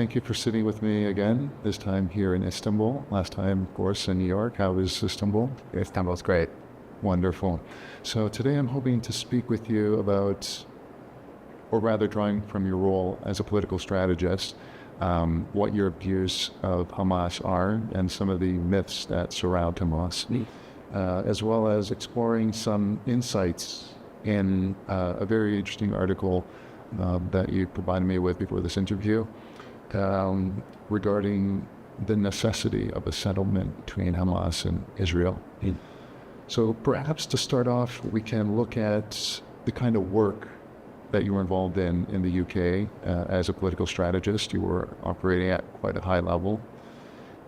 thank you for sitting with me again, this time here in Istanbul. Last time, of course, in New York. How is Istanbul? Istanbul's great. Wonderful. So today I'm hoping to speak with you about, or rather drawing from your role as a political strategist, what your views of Hamas are and some of the myths that surround Hamas, as well as exploring some insights in a very interesting article that you provided me with before this interview regarding the necessity of a settlement between Hamas and Israel. So perhaps to start off, we can look at the kind of work that you were involved in the UK as a political strategist. You were operating at quite a high level,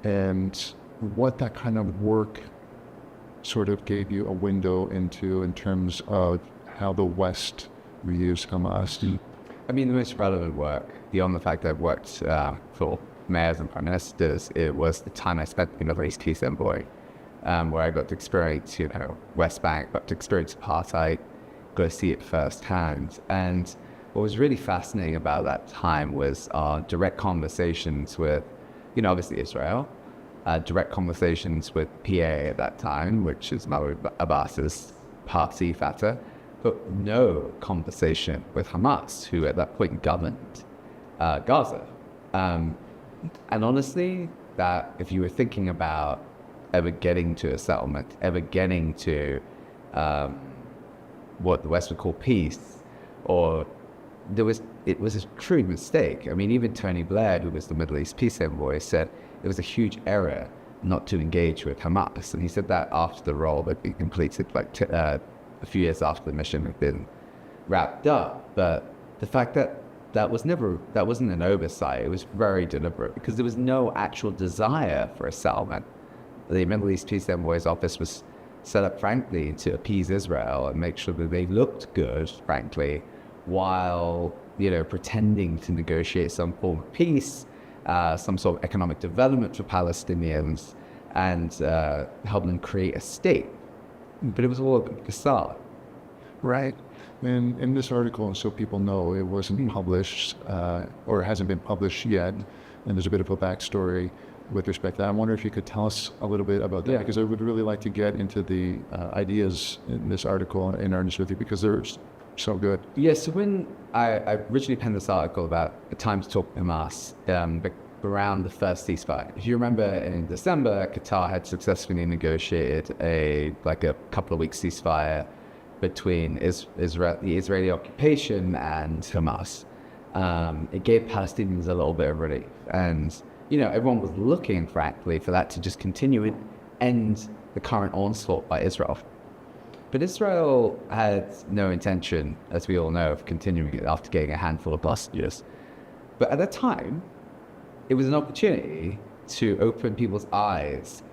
and what that kind of work sort of gave you a window into in terms of how the West views Hamas. I mean, the most relevant work, beyond the fact that I've worked for mayors and prime ministers, it was the time I spent in the Middle East peace envoy, where I got to experience, West Bank, got to experience apartheid, got to see it firsthand. And what was really fascinating about that time was our direct conversations with, obviously Israel, direct conversations with PA at that time, which is Mahmoud Abbas's party, Fatah, but no conversation with Hamas, who at that point governed Gaza. And honestly, that if you were thinking about ever getting to a settlement, ever getting to what the West would call peace, it was a true mistake. I mean, even Tony Blair, who was the Middle East peace envoy, said it was a huge error not to engage with Hamas. And he said that after the role that he completed, a few years after the mission had been wrapped up. But the fact that that wasn't an oversight, it was very deliberate, because there was no actual desire for a settlement. The Middle East Peace Envoy's office was set up, frankly, to appease Israel and make sure that they looked good, frankly, while, pretending to negotiate some form of peace, some sort of economic development for Palestinians, and help them create a state. But it was all a facade. Right. And in this article, so people know, it wasn't published or hasn't been published yet, and there's a bit of a backstory with respect to that. I wonder if you could tell us a little bit about that, because I would really like to get into the ideas in this article in earnest with you, because they're so good. Yeah, so when I originally penned this article about a time to talk to Hamas, around the first ceasefire. If you remember, in December, Qatar had successfully negotiated a couple of weeks ceasefire between the Israeli occupation and Hamas. It gave Palestinians a little bit of relief, and everyone was looking, frankly, for that to just continue and end the current onslaught by Israel. But Israel had no intention, as we all know, of continuing it after getting a handful of hostages. But at that time, it was an opportunity to open people's eyes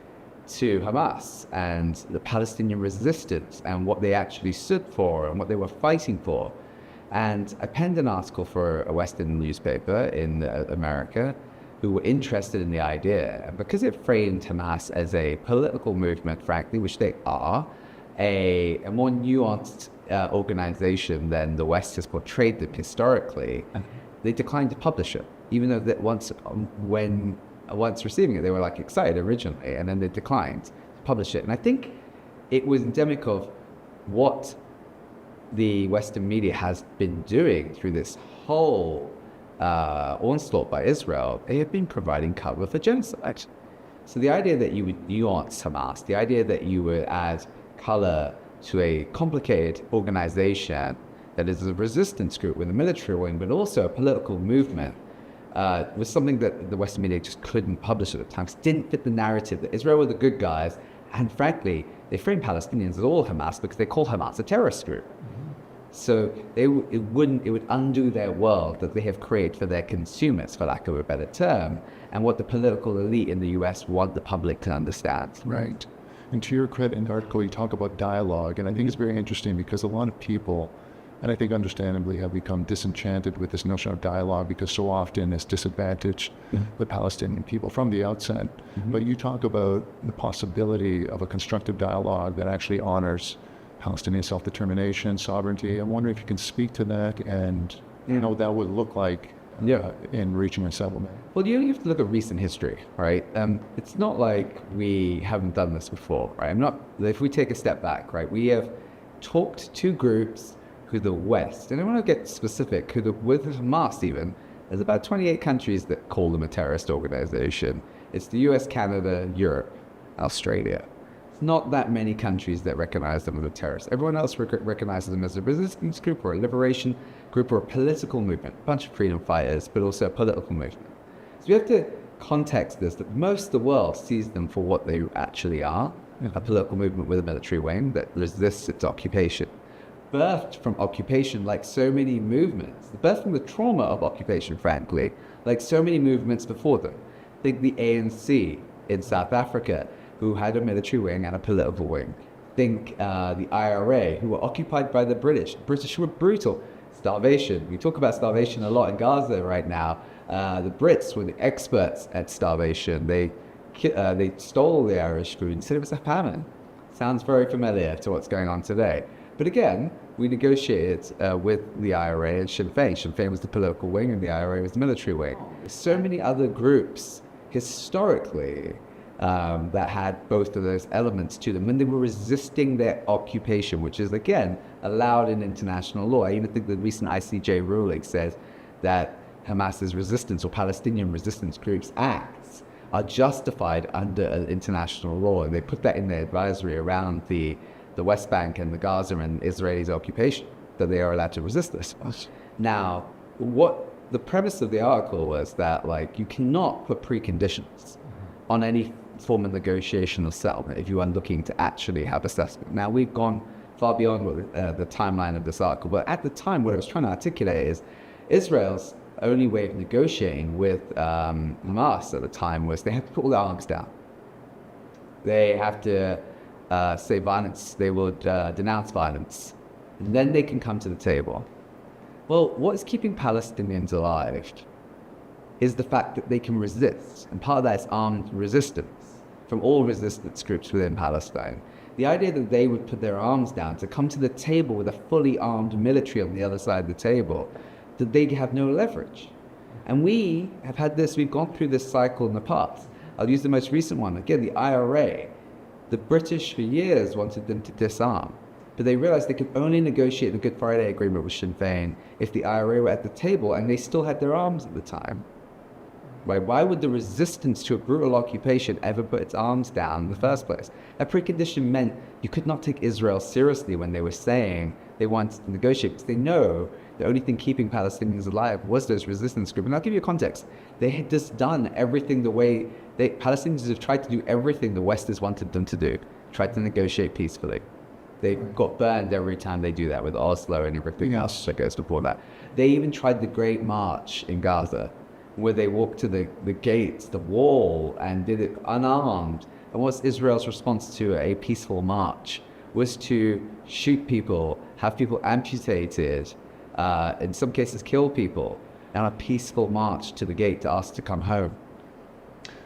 to Hamas and the Palestinian resistance and what they actually stood for and what they were fighting for. And I penned an article for a Western newspaper in America who were interested in the idea. And because it framed Hamas as a political movement, frankly, which they are, a more nuanced organization than the West has portrayed them historically, they declined to publish it. Even though that once receiving it, they were excited originally, and then they declined to publish it. And I think it was endemic of what the Western media has been doing through this whole onslaught by Israel. They have been providing cover for genocide. So the idea that you would nuance Hamas, the idea that you would add color to a complicated organization that is a resistance group with a military wing, but also a political movement, was something that the Western media just couldn't publish at the time. It didn't fit the narrative that Israel were the good guys, and frankly, they frame Palestinians as all Hamas because they call Hamas a terrorist group. So it would undo their world that they have created for their consumers, for lack of a better term, and what the political elite in the US want the public to understand. Right. And to your credit, in the article, you talk about dialogue, and I think it's very interesting because a lot of people, and I think understandably, have become disenchanted with this notion of dialogue because so often it's disadvantaged the Palestinian people from the outset. But you talk about the possibility of a constructive dialogue that actually honors Palestinian self-determination, sovereignty. I'm wondering if you can speak to that and what that would look like in reaching a settlement. Well, you have to look at recent history, right? It's not like we haven't done this before, right? If we take a step back, right, we have talked to groups who the West, and I want to get specific, with Hamas even, there's about 28 countries that call them a terrorist organization. It's the US, Canada, Europe, Australia. It's not that many countries that recognize them as a terrorist. Everyone else recognizes them as a resistance group or a liberation group or a political movement, a bunch of freedom fighters, but also a political movement. So we have to context this, that most of the world sees them for what they actually are, a political movement with a military wing that resists its occupation. Birthed from occupation, like so many movements, birthed from the trauma of occupation, frankly, like so many movements before them. Think the ANC in South Africa, who had a military wing and a political wing. Think the IRA, who were occupied by the British. The British were brutal. Starvation. We talk about starvation a lot in Gaza right now. The Brits were the experts at starvation. They stole the Irish food and said it was a famine. Sounds very familiar to what's going on today. But again, we negotiated with the IRA and Sinn Féin. Sinn Féin was the political wing and the IRA was the military wing. So many other groups historically that had both of those elements to them when they were resisting their occupation, which is, again, allowed in international law. I even think the recent ICJ ruling says that Hamas's resistance or Palestinian resistance groups' acts are justified under international law. And they put that in their advisory around the West Bank and the Gaza and Israel's occupation, that they are allowed to resist this. Now, what the premise of the article was that, like, you cannot put preconditions on any form of negotiation or settlement if you are looking to actually have assessment. Now, we've gone far beyond the timeline of this article, but at the time, what I was trying to articulate is Israel's only way of negotiating with Hamas at the time was they have to put all their arms down. They have to say violence, they would denounce violence, and then they can come to the table. Well, what is keeping Palestinians alive is the fact that they can resist, and part of that is armed resistance from all resistance groups within Palestine. The idea that they would put their arms down to come to the table with a fully armed military on the other side of the table, that they have no leverage. And we have had this, we've gone through this cycle in the past. I'll use the most recent one. Again, the IRA. The British for years wanted them to disarm, but they realized they could only negotiate the Good Friday Agreement with Sinn Féin if the IRA were at the table, and they still had their arms at the time. Right? Why would the resistance to a brutal occupation ever put its arms down in the first place? That precondition meant you could not take Israel seriously when they were saying they wanted to negotiate, because they know the only thing keeping Palestinians alive was those resistance groups. And I'll give you a context. They had just done everything the way Palestinians have tried to do everything the West has wanted them to do, tried to negotiate peacefully. They got burned every time they do that with Oslo and everything else that goes before that. They even tried the Great March in Gaza, where they walked to the gates, the wall, and did it unarmed. And what's Israel's response to a peaceful march was to shoot people, have people amputated, in some cases kill people, and a peaceful march to the gate to ask to come home.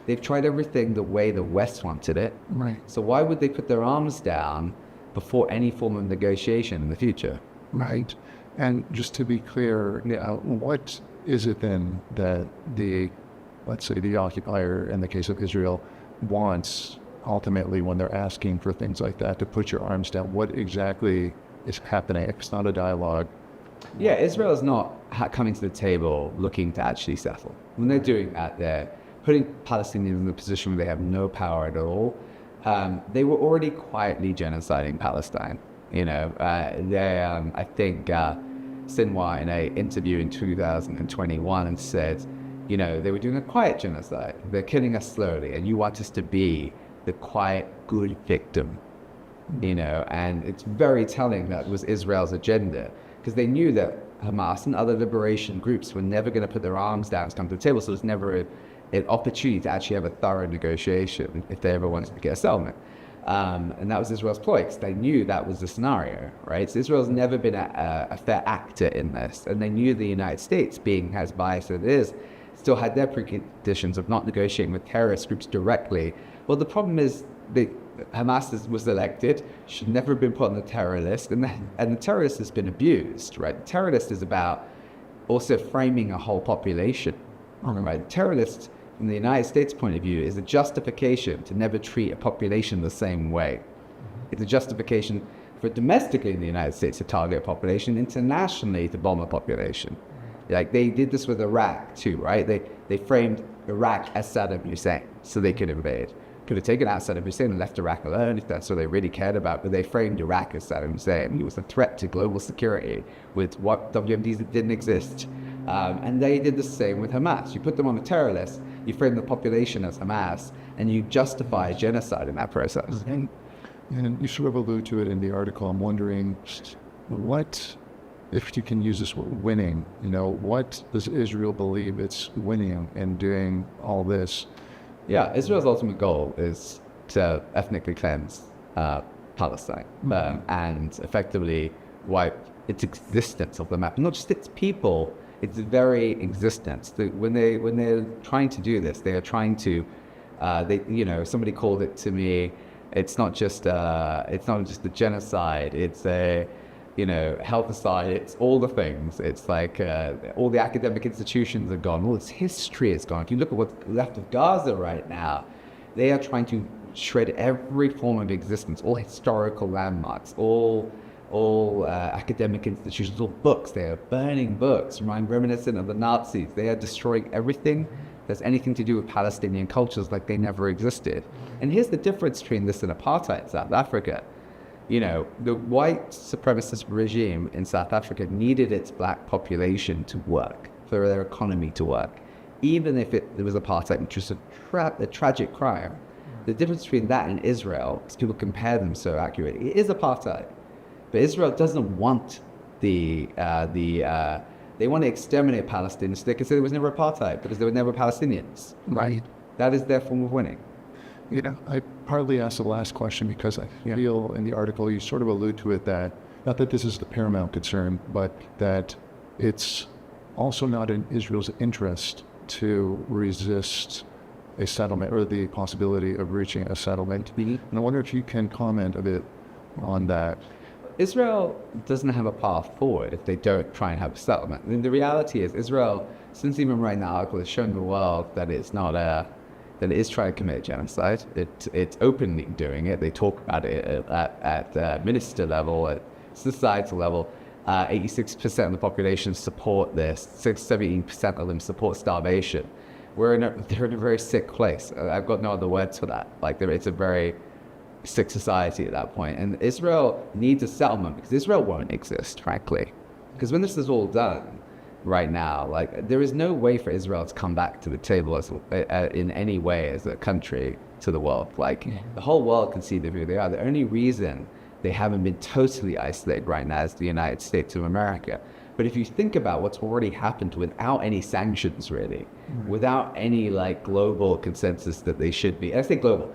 They've tried everything the way the West wanted it. Right. So why would they put their arms down before any form of negotiation in the future? Right. And just to be clear, what is it then that let's say the occupier, in the case of Israel, wants ultimately when they're asking for things like that, to put your arms down? What exactly is happening? It's not a dialogue. Yeah, Israel is not coming to the table looking to actually settle. When they're doing that, they're putting Palestinians in a position where they have no power at all. They were already quietly genociding Palestine. You know, I think Sinwar in an interview in 2021 said, you know, they were doing a quiet genocide. They're killing us slowly, and you want us to be the quiet, good victim. You know, and it's very telling that was Israel's agenda, because they knew that Hamas and other liberation groups were never going to put their arms down to come to the table, so there's never an opportunity to actually have a thorough negotiation if they ever wanted to get a settlement. And that was Israel's ploy, because they knew that was the scenario, right? So Israel's never been a fair actor in this, and they knew the United States, being as biased as it is, still had their preconditions of not negotiating with terrorist groups directly. Well, the problem is Hamas was elected, should never have been put on the terror list, and the terror list has been abused, right? The terror list is about also framing a whole population. Right? Terrorists, from the United States point of view, is a justification to never treat a population the same way. It's a justification for domestically in the United States to target a population, internationally to bomb a population. Like they did this with Iraq too, right? They framed Iraq as Saddam Hussein so they could invade. Could have taken out Saddam Hussein and left Iraq alone if that's what they really cared about, but they framed Iraq as Saddam Hussein. He was a threat to global security with what WMDs that didn't exist. And they did the same with Hamas. You put them on a terror list, you frame the population as Hamas, and you justify genocide in that process. And you sort of allude to it in the article. I'm wondering what, if you can use this word, winning, what does Israel believe it's winning in doing all this? Yeah, Israel's ultimate goal is to ethnically cleanse Palestine and effectively wipe its existence off the map. Not just its people, its very existence. When they're trying to do this, they are trying to. Somebody called it to me. It's not just the genocide. It's a healthicide. It's all the things. It's like all the academic institutions are gone. All its history is gone. If you look at what's left of Gaza right now, they are trying to shred every form of existence, all historical landmarks, all academic institutions, all books. They are burning books, reminiscent of the Nazis. They are destroying everything that's anything to do with Palestinian cultures like they never existed. And here's the difference between this and apartheid in South Africa. The white supremacist regime in South Africa needed its black population to work, for their economy to work, even if there was apartheid, which was a tragic crime. The difference between that and Israel, because people compare them so accurately, it is apartheid. But Israel doesn't want they want to exterminate Palestinians so they can say there was never apartheid, because there were never Palestinians. Right. That is their form of winning. I partly asked the last question because I feel in the article you sort of allude to it that, not that this is the paramount concern, but that it's also not in Israel's interest to resist a settlement or the possibility of reaching a settlement. And I wonder if you can comment a bit on that. Israel doesn't have a path forward if they don't try and have a settlement. I mean, the reality is Israel, since even writing the article, has shown the world that it's not that it is trying to commit genocide. It's openly doing it. They talk about it at minister level, at societal level. 86% of the population support this. 17% of them support starvation. They're in a very sick place. I've got no other words for that. It's a very sick society at that point. And Israel needs a settlement because Israel won't exist, frankly. Because when this is all done, right now, there is no way for Israel to come back to the table in any way as a country to the world. The whole world can see who they are. The only reason they haven't been totally isolated right now is the United States of America. But if you think about what's already happened without any sanctions, really, without any global consensus that they should be, I say global,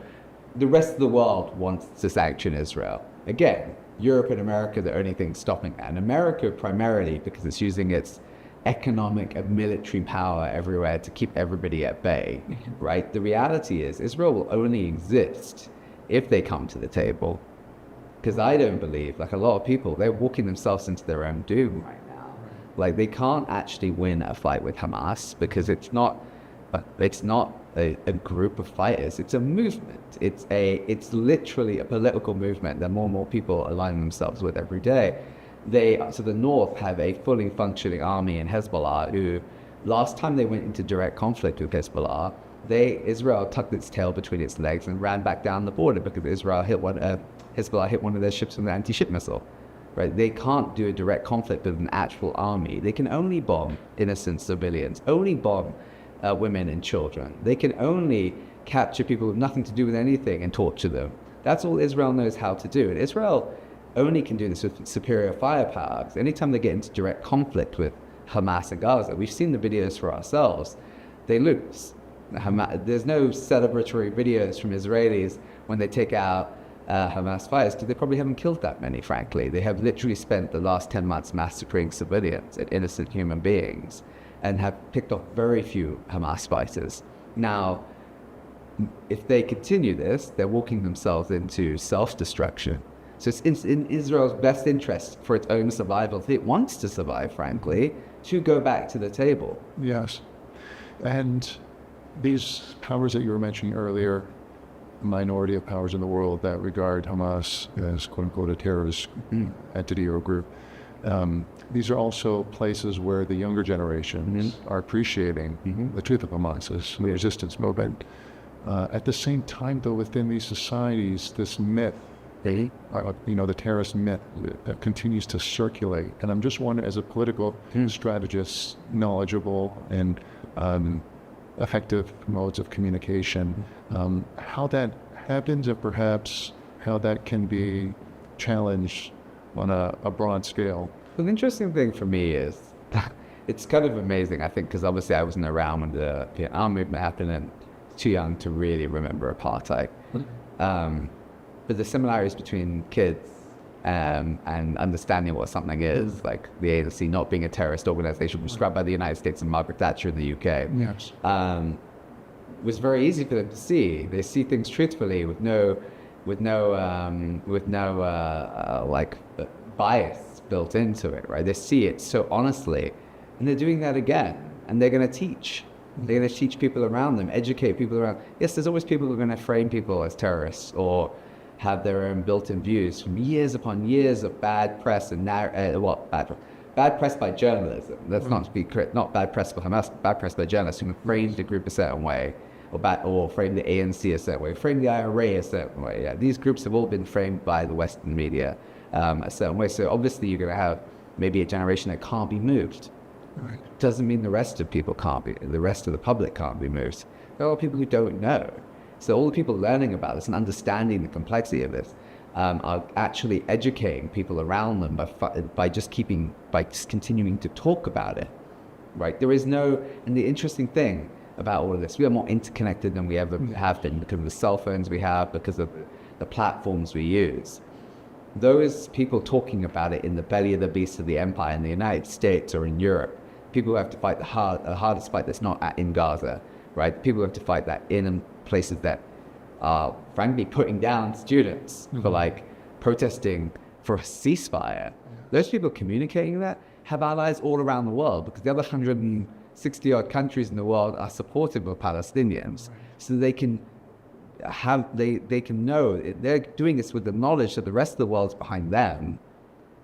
the rest of the world wants to sanction Israel. Again, Europe and America, the only thing stopping that. And America primarily because it's using its economic and military power everywhere to keep everybody at bay, right? The reality is Israel will only exist if they come to the table. Because I don't believe, a lot of people, they're walking themselves into their own doom right now. They can't actually win a fight with Hamas because it's not a group of fighters. It's a movement. It's literally a political movement that more and more people align themselves with every day. They, to the north, have a fully functioning army in Hezbollah, who, last time they went into direct conflict with Hezbollah, Israel tucked its tail between its legs and ran back down the border because Hezbollah hit one of their ships with an anti-ship missile. Right? They can't do a direct conflict with an actual army. They can only bomb innocent civilians, only bomb women and children. They can only capture people with nothing to do with anything and torture them. That's all Israel knows how to do. And Israel only can do this with superior firepower. Because anytime they get into direct conflict with Hamas and Gaza, we've seen the videos for ourselves, they lose. There's no celebratory videos from Israelis when they take out Hamas fighters, because they probably haven't killed that many, frankly. They have literally spent the last 10 months massacring civilians and innocent human beings and have picked off very few Hamas fighters. Now, if they continue this, they're walking themselves into self-destruction. So it's in Israel's best interest for its own survival, if it wants to survive, frankly, to go back to the table. Yes. And these powers that you were mentioning earlier, minority of powers in the world that regard Hamas as quote unquote a terrorist entity or group, these are also places where the younger generations are appreciating the truth of Hamas's resistance movement. At the same time, though, within these societies, this myth, the terrorist myth continues to circulate. And I'm just wondering, as a political strategist, knowledgeable and effective modes of communication, how that happens, and perhaps how that can be challenged on a broad scale. Well, the interesting thing for me is it's kind of amazing, I think, because obviously I wasn't around when the Vietnam movement happened and too young to really remember apartheid. But the similarities between kids and understanding what something is, like the ANC not being a terrorist organization prescribed by the United States and Margaret Thatcher in the UK, Yes. Was very easy for them to see. They see things truthfully with no bias built into it, right? They see it so honestly, and they're doing that again, and they're going to teach. They're going to teach people around them, educate people around. Yes, there's always people who are going to frame people as terrorists or have their own built-in views from years upon years of bad press and bad press by journalism. Let's not be not bad press for Hamas, bad press by journalists who framed the group a certain way, or framed the ANC a certain way, framed the IRA a certain way. Yeah, these groups have all been framed by the Western media a certain way. So obviously you're going to have maybe a generation that can't be moved. Right. Doesn't mean the rest of people can't be, the rest of the public can't be moved. There are people who don't know. So all the people learning about this and understanding the complexity of this are actually educating people around them by just continuing to talk about it, right? There is no, and the interesting thing about all of this, we are more interconnected than we ever have been because of the cell phones we have, because of the platforms we use. Those people talking about it in the belly of the beast of the empire in the United States or in Europe, people who have to fight the hardest fight that's not in Gaza, right? People who have to fight that in places that are frankly putting down students for like protesting for a ceasefire. Those people communicating that have allies all around the world because the other 160 odd countries in the world are supportive of Palestinians. So they can they can know they're doing this with the knowledge that the rest of the world's behind them.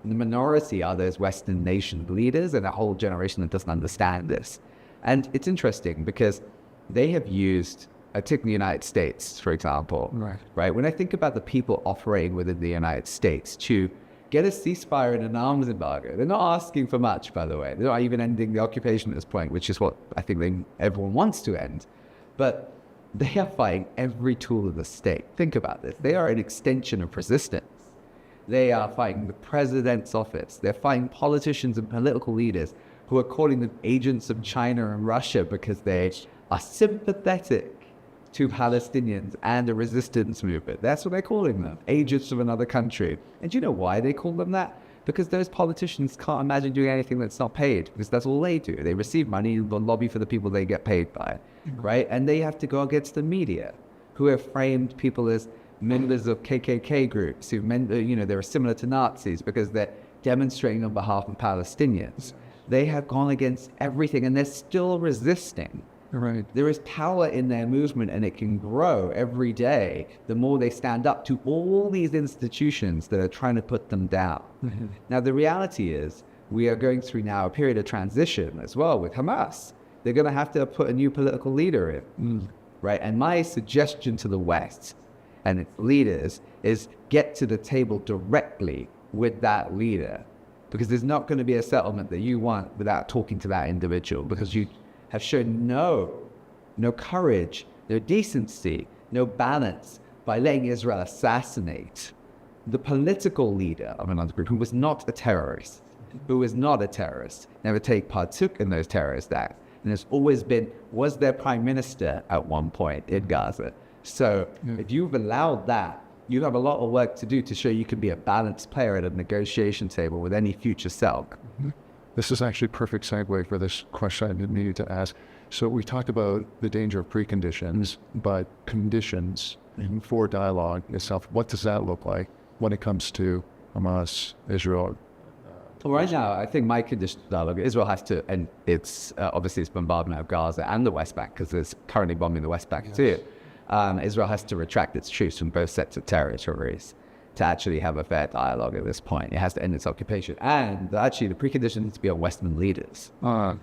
And the minority are those Western nation leaders and a whole generation that doesn't understand this. And it's interesting because they have used, I take the United States, for example, right? When I think about the people operating within the United States to get a ceasefire and an arms embargo, they're not asking for much, by the way. They're not even ending the occupation at this point, which is what I think everyone wants to end. But they are fighting every tool of the state. Think about this. They are an extension of resistance. They are fighting the president's office. They're fighting politicians and political leaders who are calling them agents of China and Russia because they are sympathetic to Palestinians and the resistance movement. That's what they're calling them, agents of another country. And do you know why they call them that? Because those politicians can't imagine doing anything that's not paid, because that's all they do. They receive money and lobby for the people they get paid by, right? And they have to go against the media, who have framed people as members of KKK groups, who they're similar to Nazis because they're demonstrating on behalf of Palestinians. They have gone against everything, and they're still resisting. Right. There is power in their movement, and it can grow every day the more they stand up to all these institutions that are trying to put them down. Now, the reality is we are going through now a period of transition as well with Hamas. They're going to have to put a new political leader in, right? And my suggestion to the West and its leaders is get to the table directly with that leader, because there's not going to be a settlement that you want without talking to that individual, because you have shown no courage, no decency, no balance by letting Israel assassinate the political leader of another group who was not a terrorist, never partook in those terrorist acts, and has always was their prime minister at one point in Gaza. So if you've allowed that, you have a lot of work to do to show you can be a balanced player at a negotiation table with any future self. This is actually a perfect segue for this question I needed to ask. So we talked about the danger of preconditions, but conditions for dialogue itself, what does that look like? when it comes to Hamas, Israel? Well, right now, I think my condition dialogue, Israel has to end its, obviously its bombardment of Gaza and the West Bank, because it's currently bombing the West Bank too. Israel has to retract its troops from both sets of territories to actually have a fair dialogue at this point. It has to end its occupation. And actually, the precondition needs to be on Western leaders. The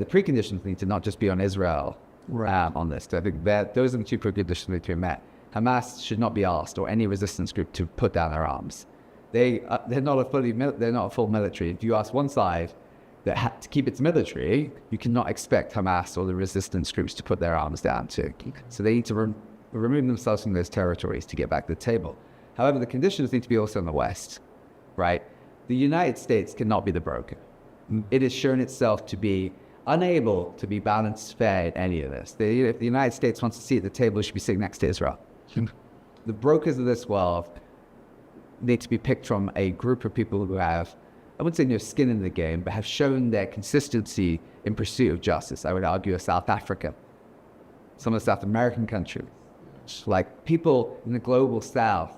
preconditions need to not just be on Israel on this. I think that those are the two preconditions that need to be met. Hamas should not be asked, or any resistance group, to put down their arms. They're not a full military. If you ask one side that had to keep its military, you cannot expect Hamas or the resistance groups to put their arms down too. So they need to remove themselves from those territories to get back to the table. However, the conditions need to be also in the West, right? The United States cannot be the broker. It has shown itself to be unable to be balanced, fair in any of this. If the United States wants to sit at the table, it should be sitting next to Israel. The brokers of this world need to be picked from a group of people who have, I wouldn't say no skin in the game, but have shown their consistency in pursuit of justice. I would argue South Africa, some of the South American countries, like people in the global South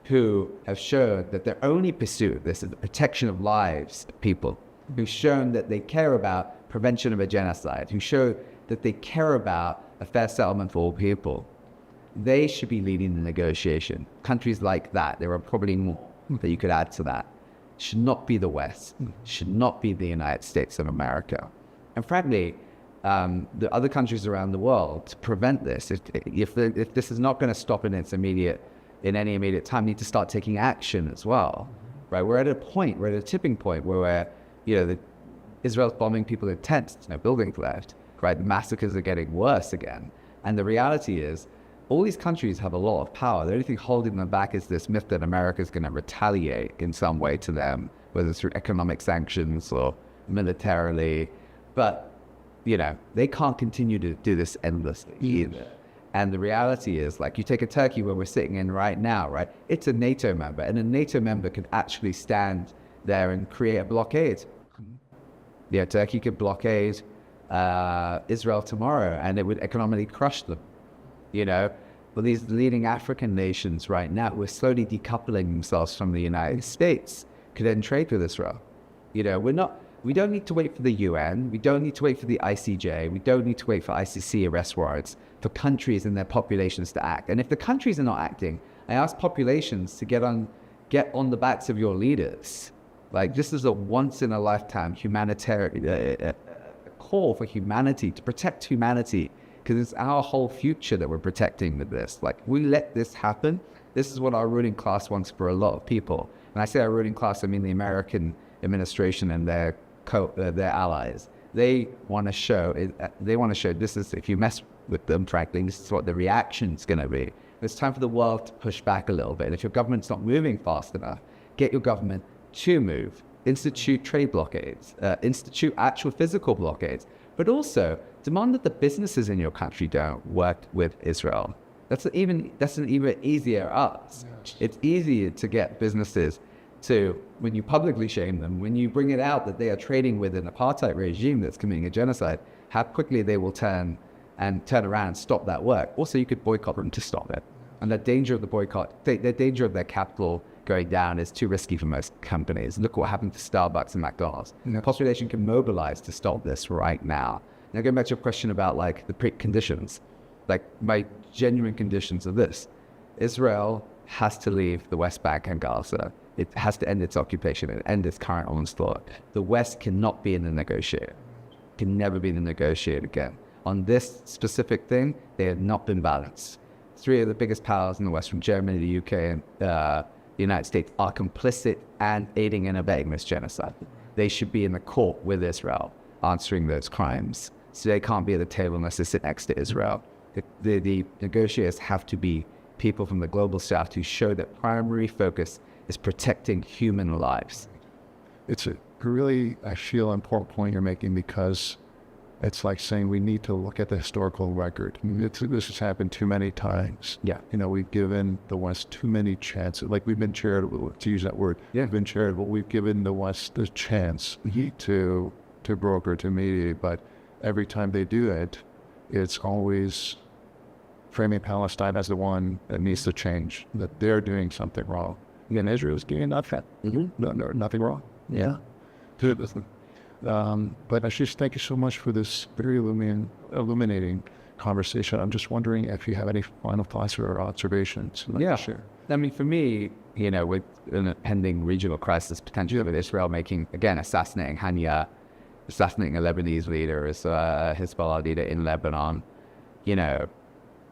who have shown that their only pursuit of this is the protection of lives of people, who've shown that they care about prevention of a genocide, who show that they care about a fair settlement for all people. They should be leading the negotiation. Countries like that, there are probably more that you could add to that. Should not be the West, should not be the United States of America. And frankly, the other countries around the world, to prevent this, if this is not going to stop in any immediate time, need to start taking action as well, right? We're at a tipping point where Israel's bombing people in tents, no buildings left, right? The massacres are getting worse again. And the reality is, all these countries have a lot of power. The only thing holding them back is this myth that America is going to retaliate in some way to them, whether it's through economic sanctions or militarily. But, they can't continue to do this endlessly either. And the reality is, like, you take a Turkey where we're sitting in right now, right? It's a NATO member, and a NATO member could actually stand there and create a blockade. Turkey could blockade Israel tomorrow, and it would economically crush them. But these leading African nations right now who are slowly decoupling themselves from the United States could then trade with Israel. We don't need to wait for the UN. We don't need to wait for the ICJ. We don't need to wait for ICC arrest warrants for countries and their populations to act. And if the countries are not acting, I ask populations to get on the backs of your leaders. Like, this is a once in a lifetime humanitarian a call for humanity, to protect humanity. Because it's our whole future that we're protecting with this. Like, we let this happen. This is what our ruling class wants for a lot of people. When I say our ruling class, I mean the American administration and their allies. They want to show this is, if you mess with them, frankly, this is what the reaction's going to be. It's time for the world to push back a little bit. And if your government's not moving fast enough, get your government to move. Institute trade blockades. Institute actual physical blockades. But also, demand that the businesses in your country don't work with Israel. That's an even easier ask. It's easier to get businesses to, when you publicly shame them, when you bring it out that they are trading with an apartheid regime that's committing a genocide, how quickly they will turn around and stop that work. Also, you could boycott them to stop it. And the danger of the boycott, the danger of their capital going down is too risky for most companies. Look what happened to Starbucks and McDonald's. The population can mobilize to stop this right now. Now, going back to your question about like the preconditions, like my genuine conditions are this: Israel has to leave the West Bank and Gaza. It has to end its occupation and end its current onslaught. The West cannot be in the negotiator. Can never be in the negotiator again. On this specific thing, they have not been balanced. Three of the biggest powers in the West, from Germany, the UK, and the United States, are complicit and aiding and abetting this genocide. They should be in the court with Israel, answering those crimes. So they can't be at the table unless they sit next to Israel. The negotiators have to be people from the global South who show that primary focus is protecting human lives. It's a really, I feel, important point you're making, because it's like saying we need to look at the historical record. This has happened too many times. Yeah. We've given the West too many chances. Like, we've been charitable, to use that word. Yeah. We've been charitable. We've given the West the chance to broker, to mediate, but every time they do it, it's always framing Palestine as the one that needs to change, that they're doing something wrong. again, Israel is doing nothing. No, nothing wrong. Yeah. Good. But Ashish, thank you so much for this very illuminating conversation. I'm just wondering if you have any final thoughts or observations. Yeah. Share. I mean, for me, you know, with an impending regional crisis potentially with Israel assassinating Hania, assassinating a Lebanese leader, as a Hezbollah leader in Lebanon, you know,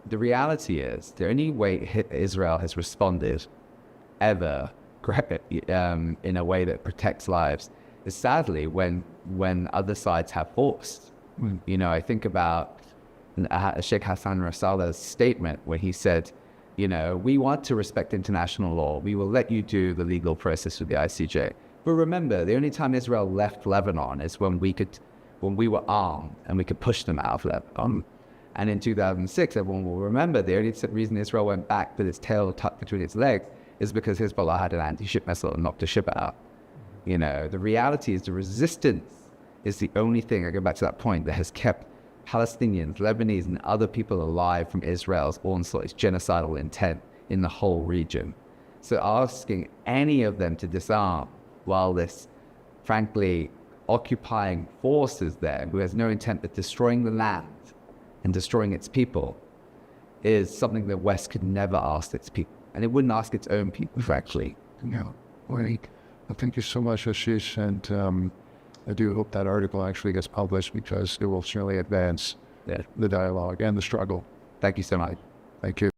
the reality is the only way Israel has responded ever in a way that protects lives is sadly when other sides have force. You know, I think about Sheikh Hassan Nasrallah's statement where he said, you know, we want to respect international law. We will let you do the legal process with the ICJ. But remember, the only time Israel left Lebanon is when we were armed and we could push them out of Lebanon. And in 2006, everyone will remember the only reason Israel went back with its tail tucked between its legs is because Hezbollah had an anti-ship missile and knocked a ship out. You know, the reality is the resistance is the only thing, I go back to that point, that has kept Palestinians, Lebanese, and other people alive from Israel's onslaught, its genocidal intent in the whole region. So asking any of them to disarm while this, frankly, occupying force is there, who has no intent but destroying the land and destroying its people, is something that West could never ask its people. And it wouldn't ask its own people, frankly. Yeah. Well, thank you so much, Ashish. And I do hope that article actually gets published because it will certainly advance the dialogue and the struggle. Thank you so much. Thank you.